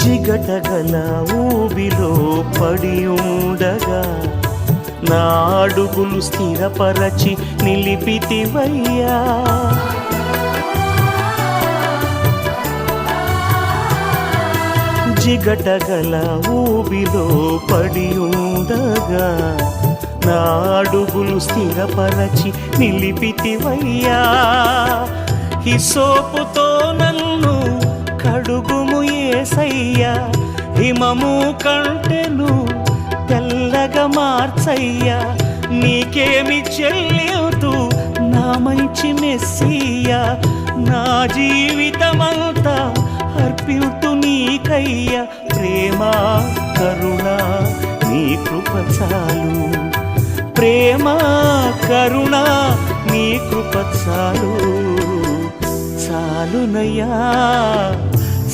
జిగటగల ఊబిలో పడి ఉండగా నా అడుగులు స్థిరపరచి నిలిపితివయ్యా. జిగటగల ఊబిలో పడి ఉండగా నా అడుగులు స్థిరపరచి నిలిపితివయ్యా. హిసోపుతో నన్ను కడుగుము యేసయ్యా, హిమము కంటెను తెల్లగా మార్చయ్యా. నీకేమి చెల్లితూ నా మంచి మెస్సియా, నా జీవితమంతా అర్పితు నీకయ్యా. ప్రేమ కరుణ నీ కృప చాలు, ప్రేమ కరుణ నీ కృప చాలు, చాలునయ్యా.